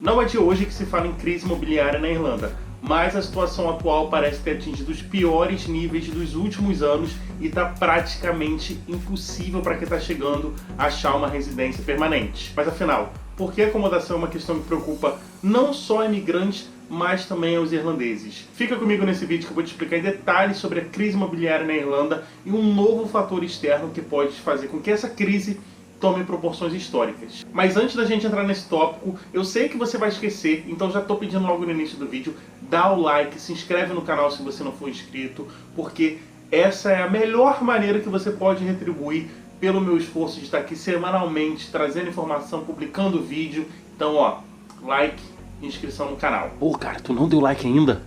Não é de hoje que se fala em crise imobiliária na Irlanda, mas a situação atual parece ter atingido os piores níveis dos últimos anos e está praticamente impossível para quem está chegando achar uma residência permanente. Mas afinal, por que a acomodação é uma questão que preocupa não só imigrantes, mas também aos irlandeses? Fica comigo nesse vídeo que eu vou te explicar em detalhes sobre a crise imobiliária na Irlanda e um novo fator externo que pode fazer com que essa crise tome proporções históricas. Mas antes da gente entrar nesse tópico, eu sei que você vai esquecer, então já estou pedindo logo no início do vídeo, dá o like, se inscreve no canal se você não for inscrito, porque essa é a melhor maneira que você pode retribuir pelo meu esforço de estar aqui semanalmente, trazendo informação, publicando vídeo. Então ó, like e inscrição no canal. Pô cara, tu não deu like ainda?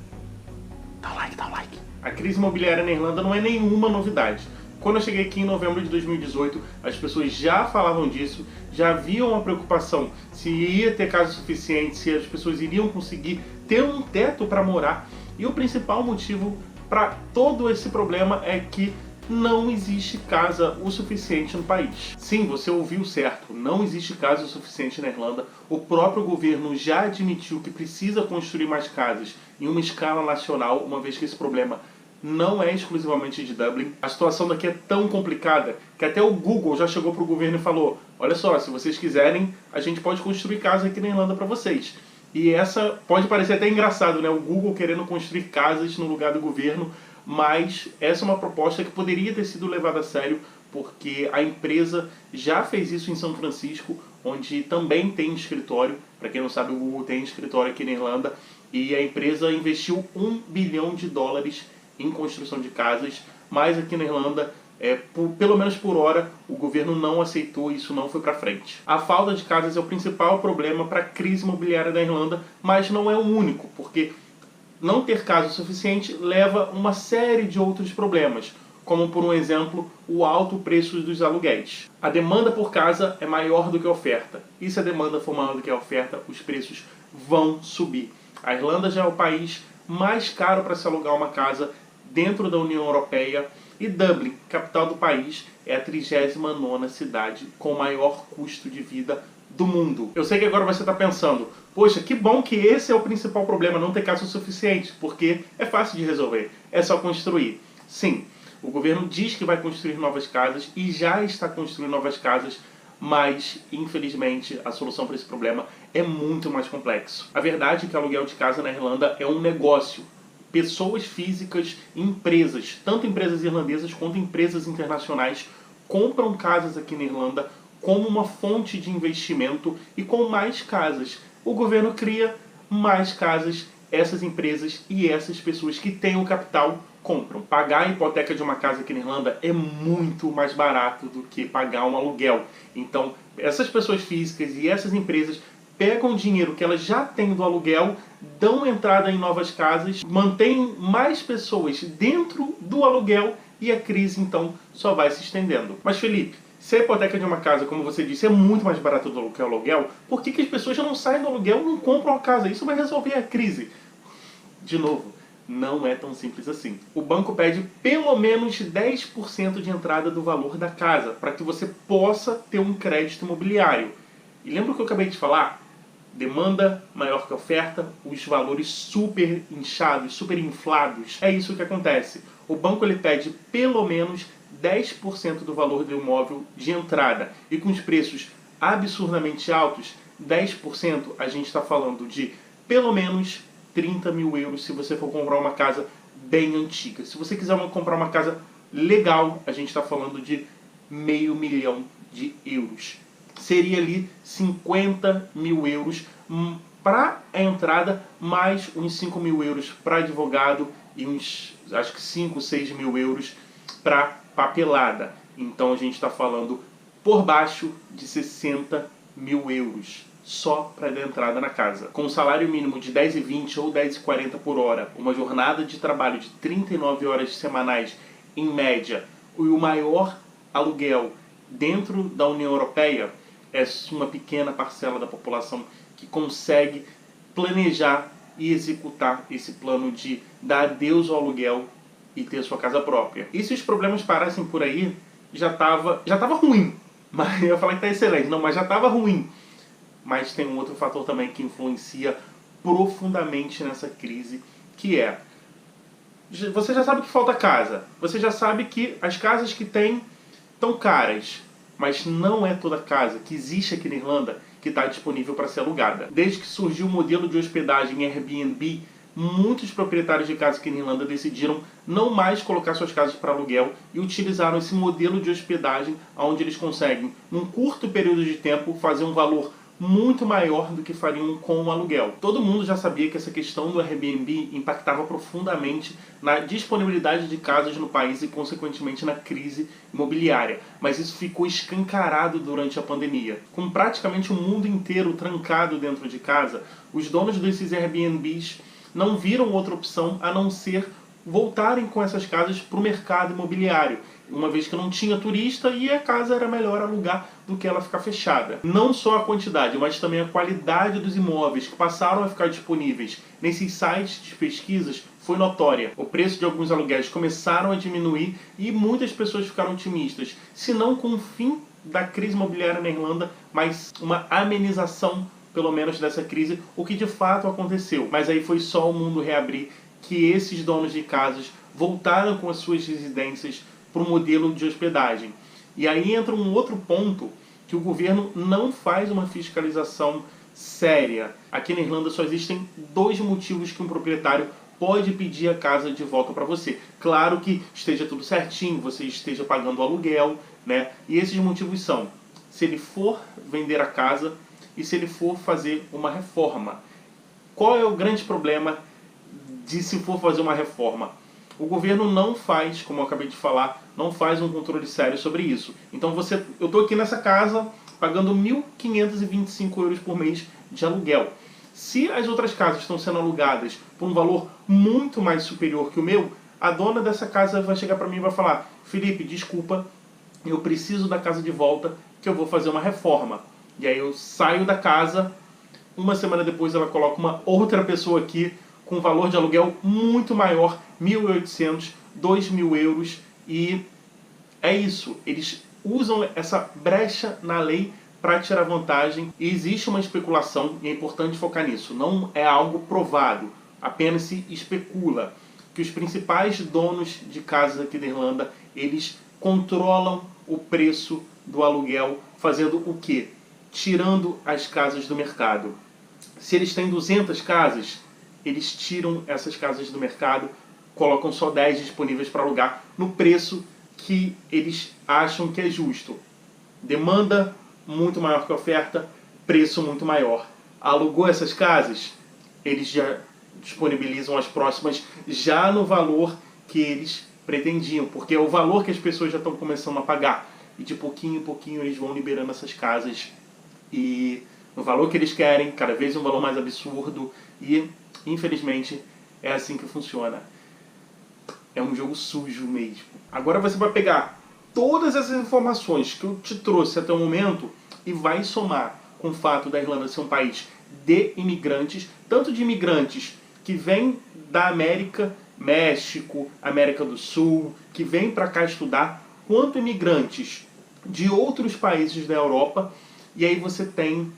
Dá o like, dá o like. A crise imobiliária na Irlanda não é nenhuma novidade. Quando eu cheguei aqui em novembro de 2018, as pessoas já falavam disso, já haviam uma preocupação se ia ter casa suficiente, se as pessoas iriam conseguir ter um teto para morar. E o principal motivo para todo esse problema é que não existe casa o suficiente no país. Sim, você ouviu certo, não existe casa o suficiente na Irlanda. O próprio governo já admitiu que precisa construir mais casas em uma escala nacional, uma vez que esse problema não é exclusivamente de Dublin. A situação daqui é tão complicada que até o Google já chegou para o governo e falou: olha só, se vocês quiserem, a gente pode construir casa aqui na Irlanda para vocês. E essa pode parecer até engraçado, né? O Google querendo construir casas no lugar do governo, mas essa é uma proposta que poderia ter sido levada a sério, porque a empresa já fez isso em São Francisco, onde também tem escritório. Para quem não sabe, o Google tem escritório aqui na Irlanda, e a empresa investiu $1 bilhão em construção de casas, mas aqui na Irlanda, pelo menos por hora, o governo não aceitou, isso não foi para frente. A falta de casas é o principal problema para a crise imobiliária da Irlanda, mas não é o único, porque não ter casa suficiente leva uma série de outros problemas, como por um exemplo, o alto preço dos aluguéis. A demanda por casa é maior do que a oferta, e se a demanda for maior do que a oferta, os preços vão subir. A Irlanda já é o país mais caro para se alugar uma casa dentro da União Europeia, e Dublin, capital do país, é a 39ª cidade com maior custo de vida do mundo. Eu sei que agora você está pensando: poxa, que bom que esse é o principal problema, não ter casa o suficiente, porque é fácil de resolver, é só construir. Sim, o governo diz que vai construir novas casas e já está construindo novas casas, mas, infelizmente, a solução para esse problema é muito mais complexo. A verdade é que o aluguel de casa na Irlanda é um negócio. Pessoas físicas e empresas, tanto empresas irlandesas quanto empresas internacionais, compram casas aqui na Irlanda como uma fonte de investimento, e com mais casas, o governo cria mais casas, essas empresas e essas pessoas que têm o capital compram. Pagar a hipoteca de uma casa aqui na Irlanda é muito mais barato do que pagar um aluguel. Então, essas pessoas físicas e essas empresas pegam o dinheiro que elas já têm do aluguel, dão entrada em novas casas, mantêm mais pessoas dentro do aluguel, e a crise então só vai se estendendo. Mas Felipe, se a hipoteca de uma casa, como você disse, é muito mais barato do que o aluguel, por que as pessoas já não saem do aluguel e não compram a casa? Isso vai resolver a crise. De novo, não é tão simples assim. O banco pede pelo menos 10% de entrada do valor da casa, para que você possa ter um crédito imobiliário. E lembra o que eu acabei de falar? Demanda maior que oferta, os valores super inchados, super inflados. É isso que acontece. O banco ele pede pelo menos 10% do valor do imóvel de entrada. E com os preços absurdamente altos, 10% a gente está falando de pelo menos 30 mil euros se você for comprar uma casa bem antiga. Se você quiser comprar uma casa legal, a gente está falando de €500 mil. Seria ali 50 mil euros para a entrada, mais uns 5 mil euros para advogado e uns, acho que 5, 6 mil euros para papelada. Então a gente está falando por baixo de 60 mil euros só para dar entrada na casa. Com um salário mínimo de 10,20 ou 10,40 por hora, uma jornada de trabalho de 39 horas semanais em média, e o maior aluguel dentro da União Europeia, é uma pequena parcela da população que consegue planejar e executar esse plano de dar adeus ao aluguel e ter sua casa própria. E se os problemas parassem por aí, já tava ruim. Mas eu ia falar que tá excelente. Não, mas já tava ruim. mas tem um outro fator também que influencia profundamente nessa crise, que é: você já sabe que falta casa, você já sabe que as casas que tem estão caras, mas não é toda casa que existe aqui na Irlanda que está disponível para ser alugada. Desde que surgiu o modelo de hospedagem Airbnb, muitos proprietários de casa aqui na Irlanda decidiram não mais colocar suas casas para aluguel e utilizaram esse modelo de hospedagem onde eles conseguem, num curto período de tempo, fazer um valor muito maior do que fariam com o aluguel. Todo mundo já sabia que essa questão do Airbnb impactava profundamente na disponibilidade de casas no país e, consequentemente, na crise imobiliária. Mas isso ficou escancarado durante a pandemia. Com praticamente o mundo inteiro trancado dentro de casa, os donos desses Airbnbs não viram outra opção a não ser voltarem com essas casas para o mercado imobiliário, uma vez que não tinha turista e a casa era melhor alugar do que ela ficar fechada. Não só a quantidade, mas também a qualidade dos imóveis que passaram a ficar disponíveis nesses sites de pesquisas foi notória. O preço de alguns aluguéis começaram a diminuir e muitas pessoas ficaram otimistas, se não com o fim da crise imobiliária na Irlanda, mas uma amenização pelo menos dessa crise, o que de fato aconteceu. Mas aí foi só o mundo reabrir que esses donos de casas voltaram com as suas residências para o modelo de hospedagem. E aí entra um outro ponto, que o governo não faz uma fiscalização séria. Aqui na Irlanda só existem 2 motivos que um proprietário pode pedir a casa de volta para você. Claro que esteja tudo certinho, você esteja pagando o aluguel, né? E esses motivos são: se ele for vender a casa e se ele for fazer uma reforma. Qual é o grande problema de se for fazer uma reforma? O governo não faz, como eu acabei de falar, não faz um controle sério sobre isso. Então eu estou aqui nessa casa pagando 1.525 euros por mês de aluguel. Se as outras casas estão sendo alugadas por um valor muito mais superior que o meu, a dona dessa casa vai chegar para mim e vai falar: Felipe, desculpa, eu preciso da casa de volta, que eu vou fazer uma reforma. E aí eu saio da casa, uma semana depois ela coloca uma outra pessoa aqui com um valor de aluguel muito maior, 1.800, 2.000 euros, e é isso. Eles usam essa brecha na lei para tirar vantagem, e existe uma especulação, e é importante focar nisso. Não é algo provado, apenas se especula que os principais donos de casas aqui da Irlanda, eles controlam o preço do aluguel, fazendo o quê? Tirando as casas do mercado. Se eles têm 200 casas, eles tiram essas casas do mercado, colocam só 10 disponíveis para alugar no preço que eles acham que é justo. Demanda muito maior que a oferta, preço muito maior. Alugou essas casas, eles já disponibilizam as próximas já no valor que eles pretendiam, porque é o valor que as pessoas já estão começando a pagar. E de pouquinho em pouquinho eles vão liberando essas casas e no valor que eles querem, cada vez um valor mais absurdo, e infelizmente é assim que funciona. É um jogo sujo mesmo. Agora você vai pegar todas essas informações que eu te trouxe até o momento e vai somar com o fato da Irlanda ser um país de imigrantes, tanto de imigrantes que vêm da América, México, América do Sul, que vêm para cá estudar, quanto imigrantes de outros países da Europa. E aí você tem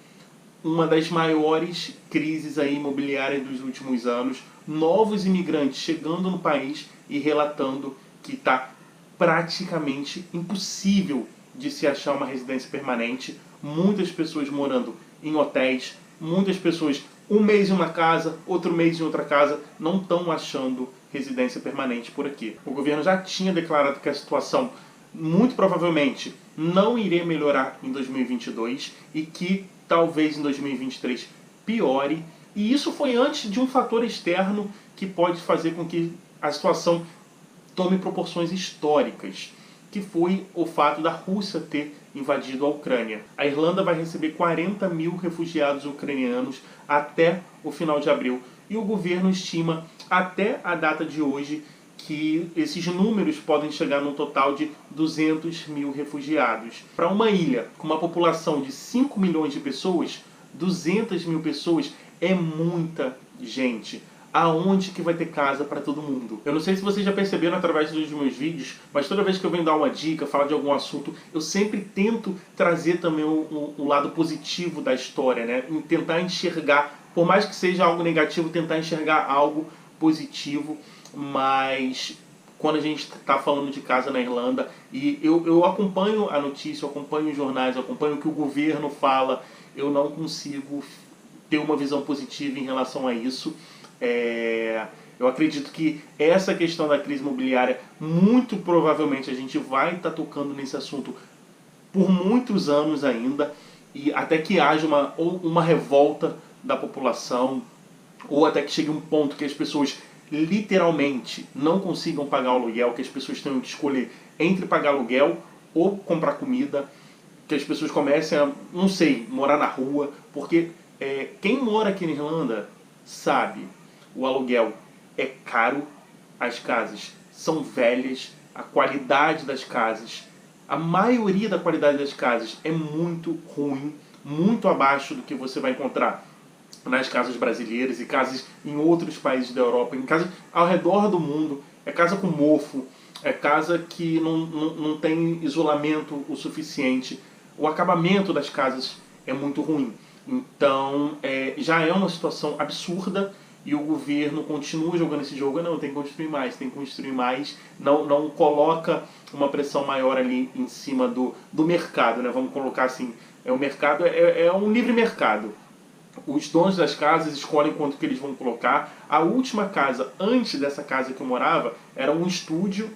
uma das maiores crises aí imobiliárias dos últimos anos, novos imigrantes chegando no país e relatando que está praticamente impossível de se achar uma residência permanente, muitas pessoas morando em hotéis, muitas pessoas um mês em uma casa, outro mês em outra casa, não estão achando residência permanente por aqui. O governo já tinha declarado que a situação muito provavelmente não iria melhorar em 2022 e que talvez em 2023 piore. E isso foi antes de um fator externo que pode fazer com que a situação tome proporções históricas, que foi o fato da Rússia ter invadido a Ucrânia. A Irlanda vai receber 40 mil refugiados ucranianos até o final de abril. E o governo estima, até a data de hoje, que esses números podem chegar num total de 200 mil refugiados. Para uma ilha com uma população de 5 milhões de pessoas, 200 mil pessoas é muita gente. aonde que vai ter casa para todo mundo? Eu não sei se vocês já perceberam através dos meus vídeos, mas toda vez que eu venho dar uma dica, falar de algum assunto, eu sempre tento trazer também o lado positivo da história, né? E tentar enxergar, por mais que seja algo negativo, tentar enxergar algo positivo, mas quando a gente está falando de casa na Irlanda, e eu acompanho a notícia, eu acompanho os jornais, eu acompanho o que o governo fala, eu não consigo ter uma visão positiva em relação a isso. Eu acredito que essa questão da crise imobiliária, muito provavelmente a gente vai estar tocando nesse assunto por muitos anos ainda, e até que haja uma revolta da população, ou até que chegue um ponto que as pessoas literalmente não consigam pagar o aluguel, que as pessoas tenham que escolher entre pagar aluguel ou comprar comida, que as pessoas comecem a, não sei, morar na rua, porque quem mora aqui na Irlanda sabe, o aluguel é caro, as casas são velhas, a qualidade das casas, a maioria da qualidade das casas é muito ruim, muito abaixo do que você vai encontrar nas casas brasileiras e casas em outros países da Europa, em casas ao redor do mundo. É casa com mofo, é casa que não tem isolamento o suficiente, o acabamento das casas é muito ruim. Então já é uma situação absurda e o governo continua jogando esse jogo. Não, tem que construir mais, tem que construir mais. Não coloca uma pressão maior ali em cima do mercado, né? Vamos colocar assim, o mercado é um livre mercado. Os donos das casas escolhem quanto que eles vão colocar. A última casa, antes dessa casa que eu morava, era um estúdio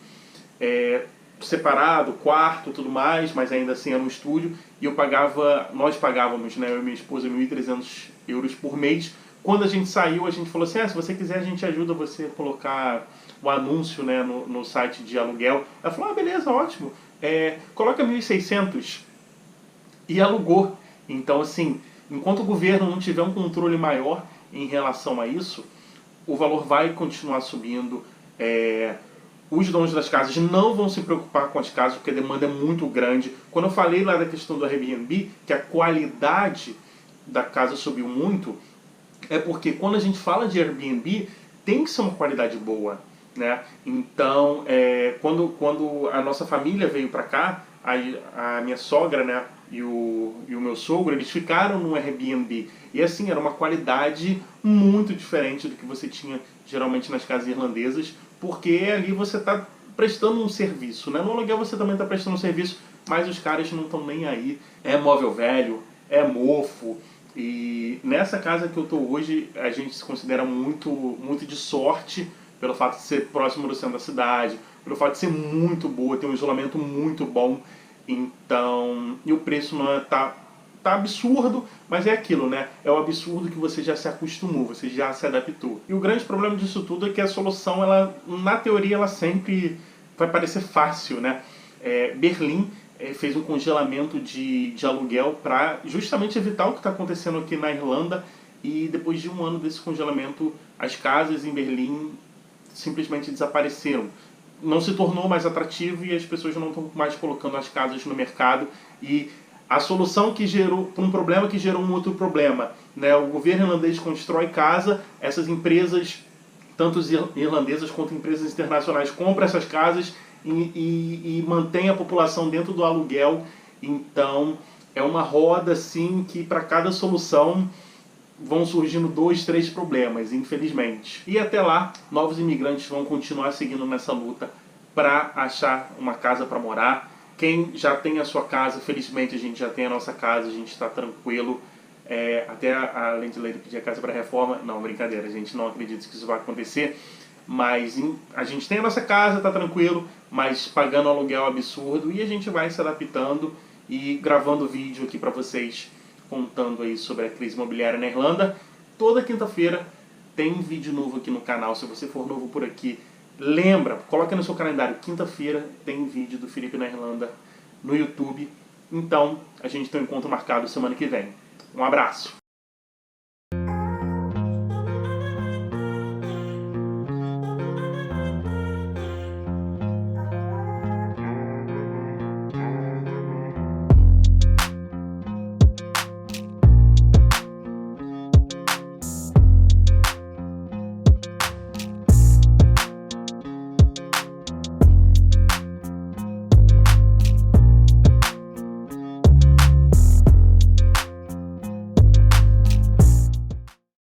separado, quarto, tudo mais, mas ainda assim era um estúdio. E nós pagávamos, né, eu e minha esposa, 1.300 euros por mês. Quando a gente saiu, a gente falou assim, se você quiser a gente ajuda você a colocar o anúncio, né, no site de aluguel. Ela falou, beleza, ótimo, coloca 1.600 e alugou. Então assim, enquanto o governo não tiver um controle maior em relação a isso, o valor vai continuar subindo. Os donos das casas não vão se preocupar com as casas, porque a demanda é muito grande. Quando eu falei lá da questão do Airbnb, que a qualidade da casa subiu muito, é porque quando a gente fala de Airbnb, tem que ser uma qualidade boa, né? Então, quando a nossa família veio para cá, a minha sogra, né, e o meu sogro, eles ficaram no Airbnb. E assim, era uma qualidade muito diferente do que você tinha geralmente nas casas irlandesas, porque ali você está prestando um serviço, né? No aluguel você também está prestando um serviço, mas os caras não estão nem aí. É móvel velho, é mofo. E nessa casa que eu estou hoje, a gente se considera muito, muito de sorte, pelo fato de ser próximo do centro da cidade, pelo fato de ser muito boa, ter um isolamento muito bom. Então, e o preço não tá absurdo, mas é aquilo, né? É o absurdo que você já se acostumou, você já se adaptou. E o grande problema disso tudo é que a solução, na teoria, ela sempre vai parecer fácil, né? Berlim fez um congelamento de aluguel para justamente evitar o que está acontecendo aqui na Irlanda, e depois de um ano desse congelamento, as casas em Berlim simplesmente desapareceram. Não se tornou mais atrativo e as pessoas não estão mais colocando as casas no mercado. E a solução que gerou, por um problema que gerou um outro problema, né? O governo irlandês constrói casa, essas empresas, tanto irlandesas quanto empresas internacionais, compram essas casas e mantém a população dentro do aluguel. Então é uma roda assim que para cada solução vão surgindo 2, 3 problemas, infelizmente. E até lá, novos imigrantes vão continuar seguindo nessa luta para achar uma casa para morar. Quem já tem a sua casa, felizmente a gente já tem a nossa casa, a gente está tranquilo. Até a Landlady pedir a casa para reforma. Não, brincadeira, a gente não acredita que isso vai acontecer. Mas a gente tem a nossa casa, está tranquilo, mas pagando um aluguel absurdo, e a gente vai se adaptando e gravando vídeo aqui para vocês, contando aí sobre a crise imobiliária na Irlanda. Toda quinta-feira tem vídeo novo aqui no canal. Se você for novo por aqui, lembra, coloca no seu calendário, quinta-feira tem vídeo do Felipe na Irlanda no YouTube. Então, a gente tem um encontro marcado semana que vem. Um abraço!